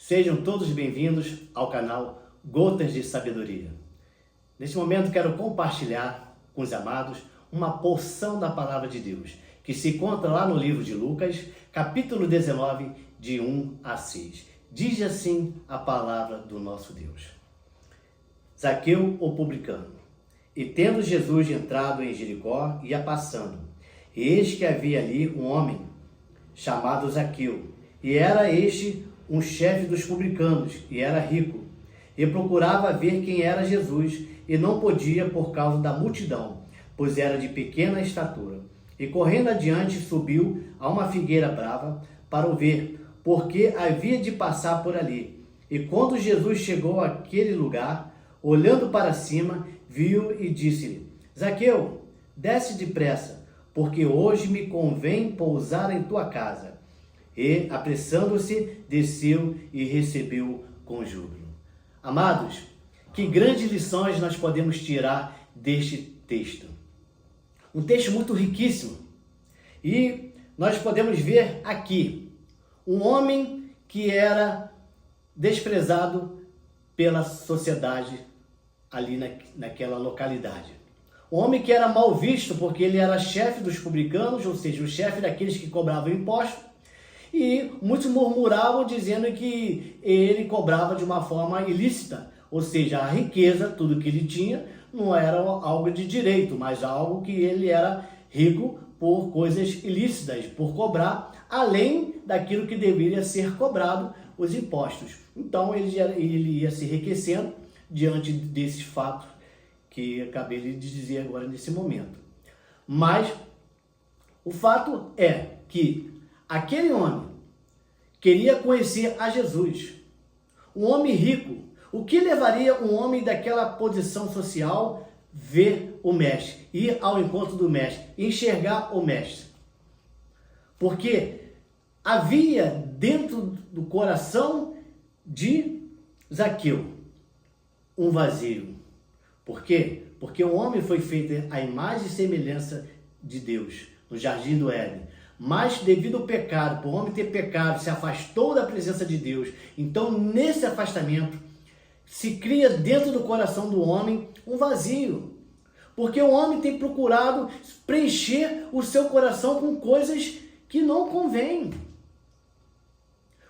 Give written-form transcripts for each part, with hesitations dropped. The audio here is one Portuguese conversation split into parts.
Sejam todos bem-vindos ao canal Gotas de Sabedoria. Neste momento quero compartilhar com os amados uma porção da Palavra de Deus, que se encontra lá no livro de Lucas, capítulo 19, de 1 a 6. Diz assim a palavra do nosso Deus. Zaqueu, o publicano. E tendo Jesus entrado em Jericó, ia passando. E eis que havia ali um homem, chamado Zaqueu, e era este um chefe dos publicanos, e era rico, e procurava ver quem era Jesus, e não podia por causa da multidão, pois era de pequena estatura. E correndo adiante, subiu a uma figueira brava para o ver, porque havia de passar por ali. E quando Jesus chegou àquele lugar, olhando para cima, viu e disse-lhe: Zaqueu, desce depressa, porque hoje me convém pousar em tua casa. E, apressando-se, desceu e recebeu com júbilo. Amados, que grandes lições nós podemos tirar deste texto. Um texto muito riquíssimo. E nós podemos ver aqui um homem que era desprezado pela sociedade ali naquela localidade. Um homem que era mal visto porque ele era chefe dos publicanos, ou seja, o chefe daqueles que cobravam impostos. E muitos murmuravam dizendo que ele cobrava de uma forma ilícita, ou seja, a riqueza, tudo que ele tinha, não era algo de direito, mas algo que ele era rico por coisas ilícitas, por cobrar, além daquilo que deveria ser cobrado, os impostos. Então ele ia se enriquecendo diante desses fatos que acabei de dizer agora nesse momento. Mas o fato é que aquele homem queria conhecer a Jesus, um homem rico. O que levaria um homem daquela posição social ver o mestre, ir ao encontro do mestre, enxergar o mestre? Porque havia dentro do coração de Zaqueu um vazio. Por quê? Porque o homem foi feito à imagem e semelhança de Deus, no jardim do Éden. Mas devido ao pecado, por o homem ter pecado, se afastou da presença de Deus. Então, nesse afastamento, se cria dentro do coração do homem um vazio. Porque o homem tem procurado preencher o seu coração com coisas que não convêm.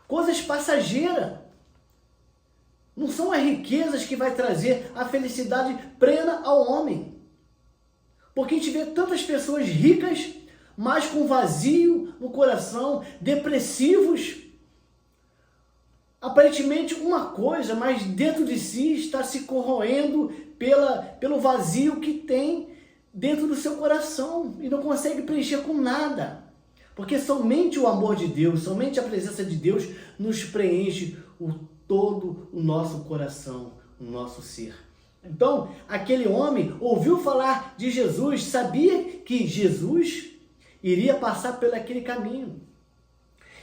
Coisas passageiras. Não são as riquezas que vai trazer a felicidade plena ao homem. Porque a gente vê tantas pessoas ricas, mas com vazio no coração, depressivos. Aparentemente uma coisa, mas dentro de si está se corroendo pelo vazio que tem dentro do seu coração e não consegue preencher com nada. Porque somente o amor de Deus, somente a presença de Deus nos preenche todo o nosso coração, o nosso ser. Então, aquele homem ouviu falar de Jesus, sabia que Jesus iria passar por aquele caminho.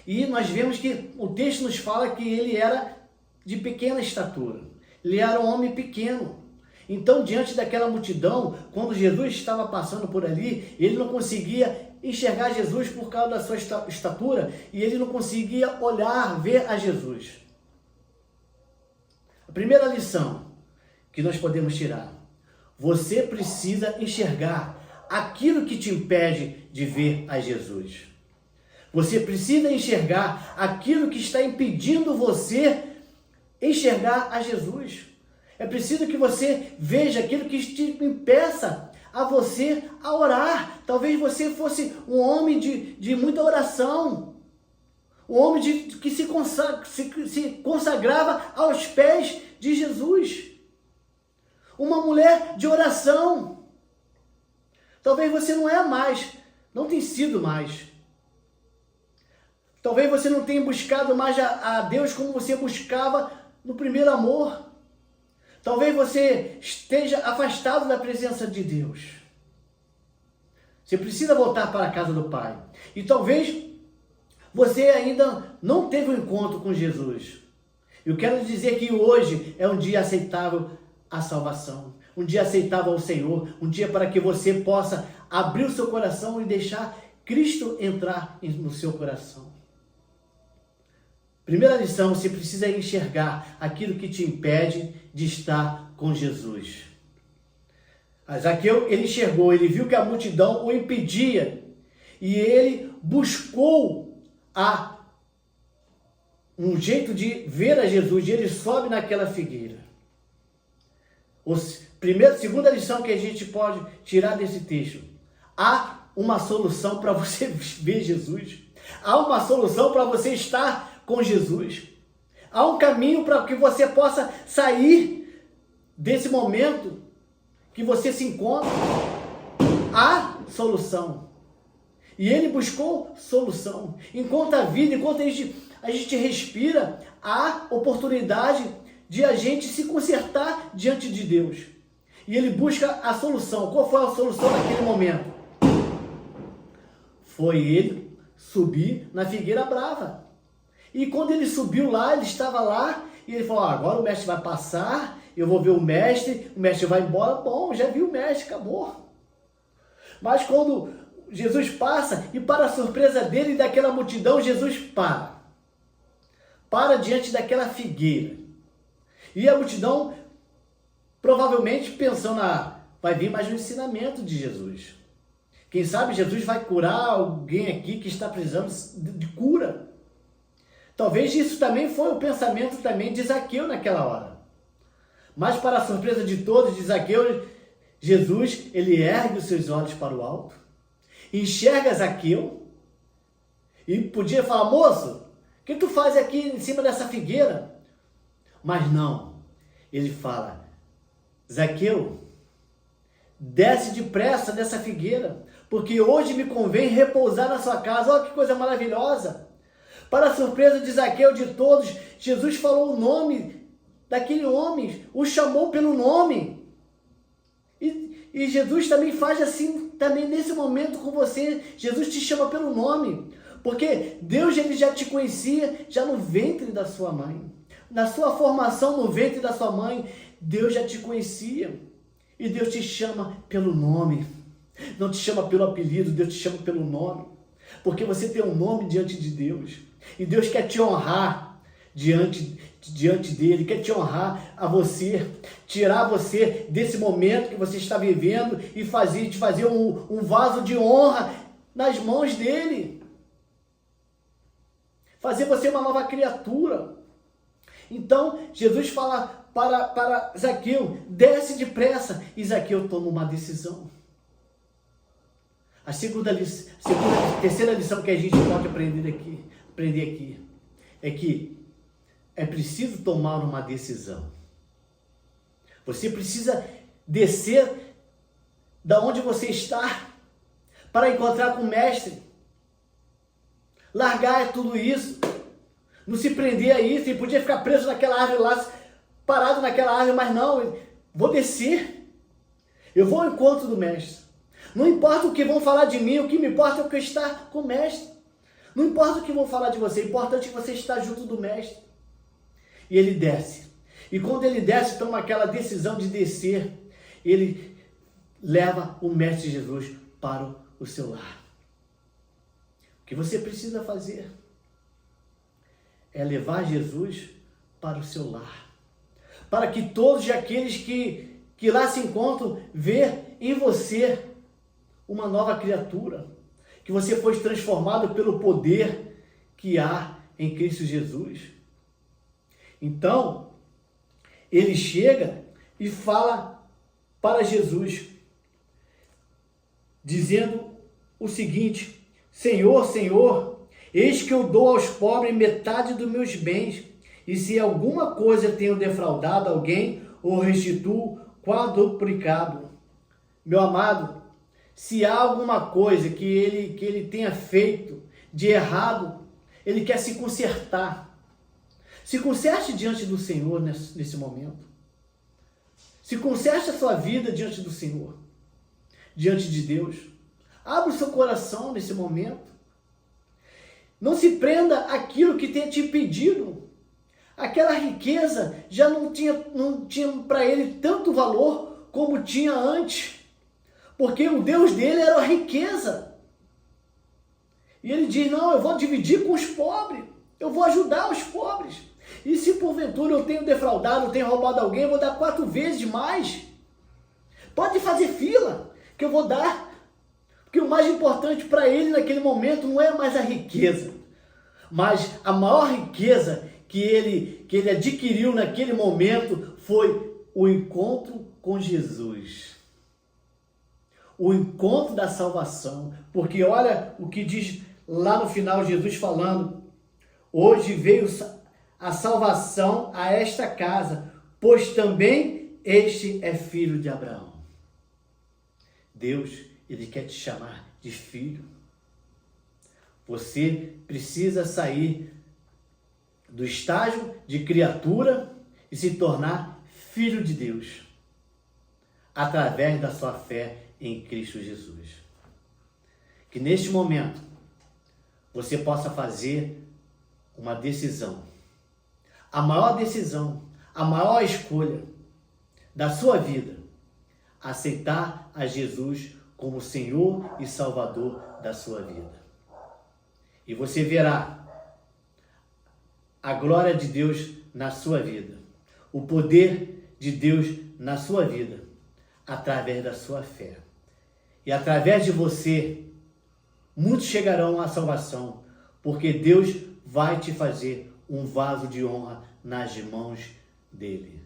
E nós vemos que o texto nos fala que ele era de pequena estatura. Ele era um homem pequeno. Então, diante daquela multidão, quando Jesus estava passando por ali, ele não conseguia enxergar Jesus por causa da sua estatura e ele não conseguia olhar, ver a Jesus. A primeira lição que nós podemos tirar: você precisa enxergar aquilo que te impede de ver a Jesus. Você precisa enxergar aquilo que está impedindo você enxergar a Jesus. É preciso que você veja aquilo que te impeça a você a orar. Talvez você fosse um homem de muita oração, um homem que se consagrava aos pés de Jesus, uma mulher de oração. Talvez você não é mais, não tem sido mais. Talvez você não tenha buscado mais a Deus como você buscava no primeiro amor. Talvez você esteja afastado da presença de Deus. Você precisa voltar para a casa do Pai. E talvez você ainda não teve um encontro com Jesus. Eu quero dizer que hoje é um dia aceitável à salvação. Um dia aceitável ao Senhor. Um dia para que você possa abrir o seu coração e deixar Cristo entrar no seu coração. Primeira lição, você precisa enxergar aquilo que te impede de estar com Jesus. Zaqueu, ele enxergou, ele viu que a multidão o impedia e ele buscou um jeito de ver a Jesus e ele sobe naquela figueira. Segunda lição que a gente pode tirar desse texto: há uma solução para você ver Jesus, há uma solução para você estar com Jesus, há um caminho para que você possa sair desse momento que você se encontra. Há solução. E ele buscou solução. Enquanto a vida, enquanto a gente respira, há oportunidade de a gente se consertar diante de Deus. E ele busca a solução. Qual foi a solução naquele momento? Foi ele subir na figueira brava. E quando ele subiu lá, ele estava lá, e ele falou: agora o mestre vai passar, eu vou ver o mestre vai embora. Bom, já vi o mestre, acabou. Mas quando Jesus passa, e para a surpresa dele e daquela multidão, Jesus para diante daquela figueira. E a multidão, provavelmente pensando: vai vir mais um ensinamento de Jesus. Quem sabe Jesus vai curar alguém aqui que está precisando de cura. Talvez isso também foi o pensamento também de Zaqueu naquela hora. Mas para a surpresa de todos, de Zaqueu, Jesus, ele ergue os seus olhos para o alto, enxerga Zaqueu e podia falar: moço, o que tu faz aqui em cima dessa figueira? Mas não, ele fala: Zaqueu, desce depressa dessa figueira, porque hoje me convém repousar na sua casa. Olha que coisa maravilhosa! Para a surpresa de Zaqueu, de todos, Jesus falou o nome daquele homem, o chamou pelo nome. E Jesus também faz assim, também nesse momento com você. Jesus te chama pelo nome, porque Deus, ele já te conhecia, já no ventre da sua mãe. Na sua formação no ventre da sua mãe, Deus já te conhecia. E Deus te chama pelo nome. Não te chama pelo apelido, Deus te chama pelo nome. Porque você tem um nome diante de Deus. E Deus quer te honrar diante dele, quer te honrar a você, tirar você desse momento que você está vivendo e te fazer um vaso de honra nas mãos dele. Fazer você uma nova criatura. Então, Jesus fala para Zaqueu: desce depressa. E Zaqueu toma uma decisão. A terceira lição que a gente pode aprender aqui é que é preciso tomar uma decisão. Você precisa descer da onde você está para encontrar com o mestre. Largar tudo isso. Não se prender a isso. Ele podia ficar preso naquela árvore lá, parado naquela árvore, mas não, vou descer. Eu vou ao encontro do mestre. Não importa o que vão falar de mim, o que me importa é o que eu estar com o mestre. Não importa o que vão falar de você, o importante é que você está junto do mestre. E ele desce. E quando ele desce, toma aquela decisão de descer, ele leva o mestre Jesus para o seu lar. O que você precisa fazer é levar Jesus para o seu lar. Para que todos aqueles que lá se encontram, ver em você uma nova criatura, que você foi transformado pelo poder que há em Cristo Jesus. Então, ele chega e fala para Jesus, dizendo o seguinte: Senhor, Senhor, eis que eu dou aos pobres metade dos meus bens, e se alguma coisa tenho defraudado alguém, ou restituo quadruplicado. Meu amado, se há alguma coisa que ele tenha feito de errado, ele quer se consertar. Se conserte diante do Senhor nesse momento. Se conserte a sua vida diante do Senhor, diante de Deus. Abra o seu coração nesse momento. Não se prenda àquilo que tenha te impedido. Aquela riqueza já não tinha para ele tanto valor como tinha antes. Porque o Deus dele era a riqueza. E ele diz: não, eu vou dividir com os pobres. Eu vou ajudar os pobres. E se porventura eu tenho defraudado, eu tenho roubado alguém, eu vou dar 4 vezes mais. Pode fazer fila, que eu vou dar. Porque o mais importante para ele naquele momento não é mais a riqueza, mas a maior riqueza que ele adquiriu naquele momento foi o encontro com Jesus. O encontro da salvação. Porque olha o que diz lá no final Jesus falando: hoje veio a salvação a esta casa, pois também este é filho de Abraão. Deus, ele quer te chamar de filho. Você precisa sair do estágio de criatura e se tornar filho de Deus, através da sua fé em Cristo Jesus. Que neste momento você possa fazer uma decisão, a maior decisão, a maior escolha da sua vida, aceitar a Jesus como Senhor e Salvador da sua vida. E você verá a glória de Deus na sua vida, o poder de Deus na sua vida, através da sua fé. E através de você, muitos chegarão à salvação, porque Deus vai te fazer um vaso de honra nas mãos dele.